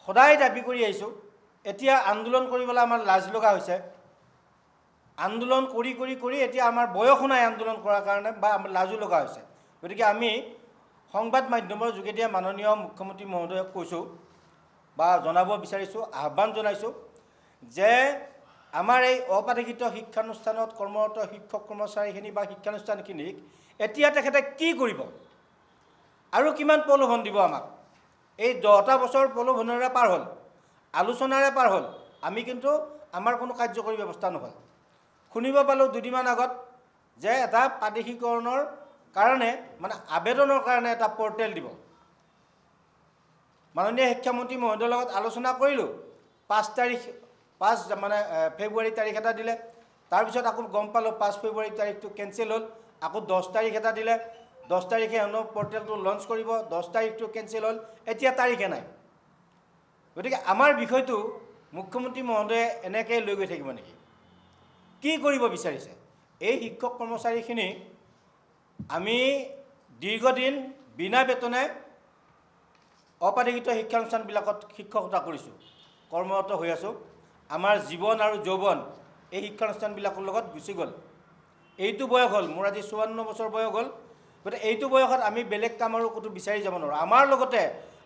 সদায় দাবী কৰি আহিছোঁ। এতিয়া আন্দোলন কৰিবলৈ আমাৰ লাজ লগা হৈছে। আন্দোলন কৰি কৰি কৰি এতিয়া আমাৰ বয়সো নাই আন্দোলন কৰাৰ কাৰণে, বা আমাৰ লাজো লগা হৈছে। গতিকে আমি সংবাদ মাধ্যমৰ যোগেদিয়ে মাননীয় মুখ্যমন্ত্ৰী মহোদয়ক কৈছোঁ বা জনাব বিচাৰিছোঁ, আহ্বান জনাইছোঁ যে আমাৰ এই অপাঠ্যক্ৰিত শিক্ষানুষ্ঠানত কৰ্মৰত শিক্ষক কৰ্মচাৰীখিনি বা শিক্ষানুষ্ঠানখিনিক এতিয়া তেখেতে কি কৰিব আৰু কিমান প্ৰলোভন দিব আমাক। এই 10টা বছৰ প্ৰলোভনেৰে পাৰ হ'ল, আলোচনাৰে পাৰ হ'ল, আমি কিন্তু আমাৰ কোনো কাৰ্যকৰী ব্যৱস্থা নহ'ল। শুনিব পালোঁ দুদিনমান আগত যে এটা প্ৰাদেশিকৰণৰ কাৰণে মানে আবেদনৰ কাৰণে এটা পৰ্টেল দিব। মাননীয় শিক্ষামন্ত্ৰী মহোদয়ৰ লগত আলোচনা কৰিলোঁ। 5 ফেব্ৰুৱাৰী তাৰিখ এটা দিলে। তাৰপিছত আকৌ গম পালোঁ 5 ফেব্ৰুৱাৰী তাৰিখটো কেঞ্চেল হ'ল। আকৌ 10 তাৰিখ এটা দিলে। 10 তাৰিখে হেনো পৰ্টেলটো লঞ্চ কৰিব, 10 তাৰিখটো কেঞ্চেল হ'ল। এতিয়া তাৰিখে নাই। গতিকে আমাৰ বিষয়টো মুখ্যমন্ত্ৰী মহোদয়ে এনেকৈ লৈ গৈ থাকিব নেকি? কি কৰিব বিচাৰিছে? এই শিক্ষক কৰ্মচাৰীখিনি আমি দীৰ্ঘদিন বিনা বেতনে অপাঠ্যক্ৰিত শিক্ষানুষ্ঠানবিলাকত শিক্ষকতা কৰিছোঁ, কৰ্মৰত হৈ আছোঁ। আমাৰ জীৱন আৰু যৌৱন এই শিক্ষানুষ্ঠানবিলাকৰ লগত গুচি গ'ল। এইটো বয়স হ'ল, মোৰ আজি 54 বছৰ বয়স হ'ল। গতিকে এইটো বয়সত আমি বেলেগ কাম আৰু ক'তো বিচাৰি যাব নোৱাৰোঁ। আমাৰ লগতে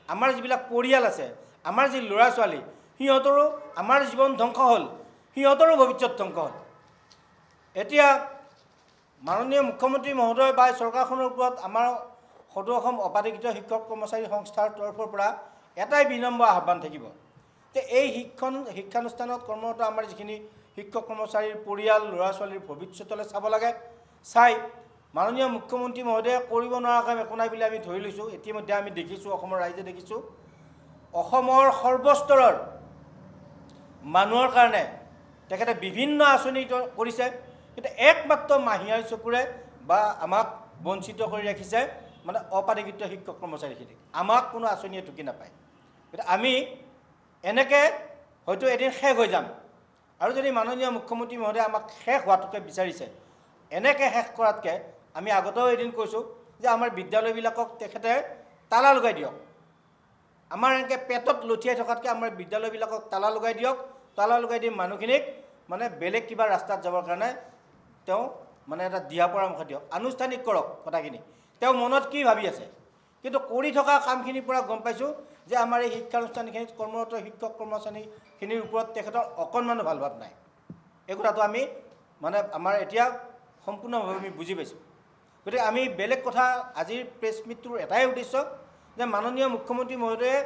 আমাৰ যিবিলাক পৰিয়াল আছে, আমাৰ যি ল'ৰা ছোৱালী, সিহঁতৰো আমাৰ জীৱন ধ্বংস হ'ল, সিহঁতৰো ভৱিষ্যত ধ্বংস হ'ল। এতিয়া মাননীয় মুখ্যমন্ত্ৰী মহোদয় বা চৰকাৰখনৰ ওপৰত আমাৰ সদৌ অসম অপাঠ্যক্ৰিত শিক্ষক কৰ্মচাৰী সংস্থাৰ তৰফৰ পৰা এটাই বিনম্ৰ আহ্বান থাকিব যে এই শিক্ষানুষ্ঠানত কৰ্মৰত আমাৰ যিখিনি শিক্ষক কৰ্মচাৰীৰ পৰিয়াল, ল'ৰা ছোৱালীৰ ভৱিষ্যতলৈ চাব লাগে। চাই মাননীয় মুখ্যমন্ত্ৰী মহোদয়ে কৰিব নোৱাৰা কাম একো নাই বুলি আমি ধৰি লৈছোঁ। ইতিমধ্যে আমি দেখিছোঁ, অসমৰ ৰাইজে দেখিছোঁ, অসমৰ সৰ্বস্তৰৰ মানুহৰ কাৰণে তেখেতে বিভিন্ন আঁচনি কৰিছে, কিন্তু একমাত্ৰ মাহিয়াৰ চকুৰে বা আমাক বঞ্চিত কৰি ৰাখিছে মানে অপাঠ্যক্ৰিত শিক্ষক কৰ্মচাৰীখিনিক। আমাক কোনো আঁচনিয়ে ঢুকি নাপায়। গতিকে আমি এনেকৈ হয়তো এদিন শেষ হৈ যাম। আৰু যদি মাননীয় মুখ্যমন্ত্ৰী মহোদয়ে আমাক শেষ হোৱাটোকে বিচাৰিছে, এনেকৈ শেষ কৰাতকৈ আমি আগতেও এদিন কৈছোঁ যে আমাৰ বিদ্যালয়বিলাকক তেখেতে তালা লগাই দিয়ক। আমাৰ এনেকৈ পেটত লঠিয়াই থকাতকৈ আমাৰ বিদ্যালয়বিলাকক তালা লগাই দিয়ক। তালা লগাই দি মানুহখিনিক মানে বেলেগ কিবা ৰাস্তাত যাবৰ কাৰণে তেওঁ মানে এটা দিহা পৰামৰ্শ দিয়ক, আনুষ্ঠানিক কৰক কথাখিনি। তেওঁ মনত কি ভাবি আছে, কিন্তু কৰি থকা কামখিনিৰ পৰা গম পাইছোঁ যে আমাৰ এই শিক্ষানুষ্ঠানখিনিত কৰ্মৰত শিক্ষক কৰ্মচাৰীখিনিৰ ওপৰত তেখেতৰ অকণমানো ভাল ভাৱ নাই। এই কথাটো আমি মানে আমাৰ এতিয়া সম্পূৰ্ণভাৱে আমি বুজি পাইছোঁ। গতিকে আমি বেলেগ কথা, আজিৰ প্ৰেছ মিটটোৰ এটাই উদ্দেশ্য যে মাননীয় মুখ্যমন্ত্ৰী মহোদয়ে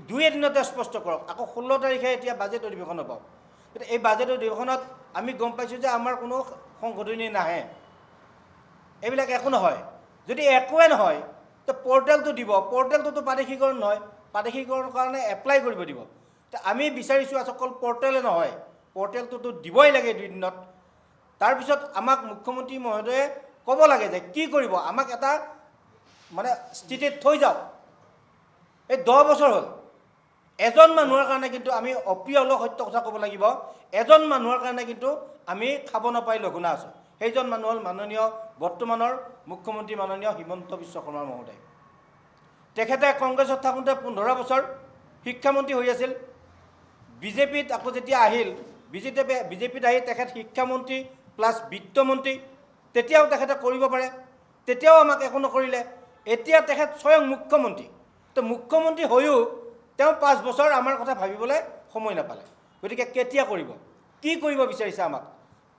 2 এদিনতে স্পষ্ট কৰক। আকৌ 16 তাৰিখে এতিয়া বাজেট অধিৱেশন হ'ব। গতিকে এই বাজেট অধিৱেশনত আমি গম পাইছোঁ যে আমাৰ কোনো সংশোধনী নাহে, এইবিলাক একো নহয়। যদি একোৱে নহয় তো পৰ্টেলটো দিব, পৰ্টেলটোতো প্ৰাদেশিকৰণ নহয়, প্ৰাদেশিকৰণৰ কাৰণে এপ্লাই কৰিব দিব। তো আমি বিচাৰিছোঁ অকল পৰ্টেলে নহয়, পৰ্টেলটোতো দিবই লাগে 2 দিনত। তাৰপিছত আমাক মুখ্যমন্ত্ৰী মহোদয়ে ক'ব লাগে যে কি কৰিব, আমাক এটা মানে স্থিতিত থৈ যাওক। এই 10 বছৰ হ'ল, এজন মানুহৰ কাৰণে কিন্তু আমি অপ্ৰিয় হ'লেও সত্য কথা ক'ব লাগিব, এজন মানুহৰ কাৰণে কিন্তু আমি খাব নাপাই লঘোণা আছোঁ। সেইজন মানুহ হ'ল মাননীয় বৰ্তমানৰ মুখ্যমন্ত্ৰী মাননীয় হিমন্ত বিশ্ব শৰ্মা মহোদয়। তেখেতে কংগ্ৰেছত থাকোঁতে 15 বছৰ শিক্ষামন্ত্ৰী হৈ আছিল। বিজেপিত আকৌ যেতিয়া আহিল, বিজেপিত আহি তেখেত শিক্ষামন্ত্ৰী প্লাছ বিত্তমন্ত্ৰী, তেতিয়াও তেখেতে কৰিব পাৰে, তেতিয়াও আমাক একো নকৰিলে। এতিয়া তেখেত স্বয়ং মুখ্যমন্ত্ৰী। তো মুখ্যমন্ত্ৰী হৈও তেওঁ 5 বছৰ আমাৰ কথা ভাবিবলৈ সময় নাপালে। গতিকে কেতিয়া কৰিব, কি কৰিব বিচাৰিছে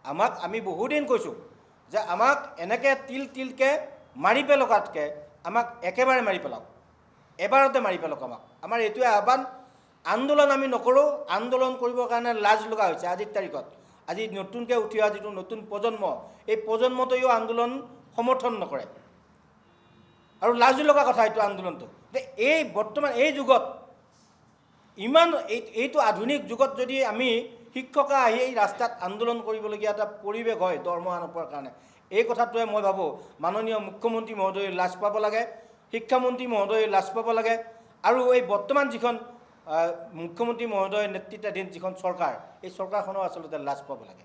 আমাক আমি বহুদিন কৈছোঁ যে আমাক এনেকৈ তিলকৈ মাৰি পেলোৱাতকৈ আমাক একেবাৰে মাৰি পেলাওক, এবাৰতে মাৰি পেলাওক। আমাৰ এইটোৱে আহ্বান। আন্দোলন আমি নকৰোঁ, আন্দোলন কৰিবৰ কাৰণে লাজ লগা হৈছে আজিৰ তাৰিখত। আজি নতুনকৈ উঠি অহা যিটো নতুন প্ৰজন্ম, এই প্ৰজন্মটোৱেও আন্দোলন সমৰ্থন নকৰে। আৰু লাজ লগা কথা এইটো আন্দোলনটো, যে এই বৰ্তমান এই যুগত ইমান এইটো আধুনিক যুগত যদি আমি শিক্ষকে আহি এই ৰাস্তাত আন্দোলন কৰিবলগীয়া এটা পৰিৱেশ হয় দৰমহা নোপোৱাৰ কাৰণে, এই কথাটোৱে মই ভাবোঁ মাননীয় মুখ্যমন্ত্ৰী মহোদয়ে লাজ পাব লাগে, শিক্ষামন্ত্ৰী মহোদয়ে লাজ পাব লাগে। আৰু এই বৰ্তমান যিখন মুখ্যমন্ত্ৰী মহোদয়ৰ নেতৃত্বাধীন যিখন চৰকাৰ, এই চৰকাৰখনেও আচলতে লাজ পাব লাগে।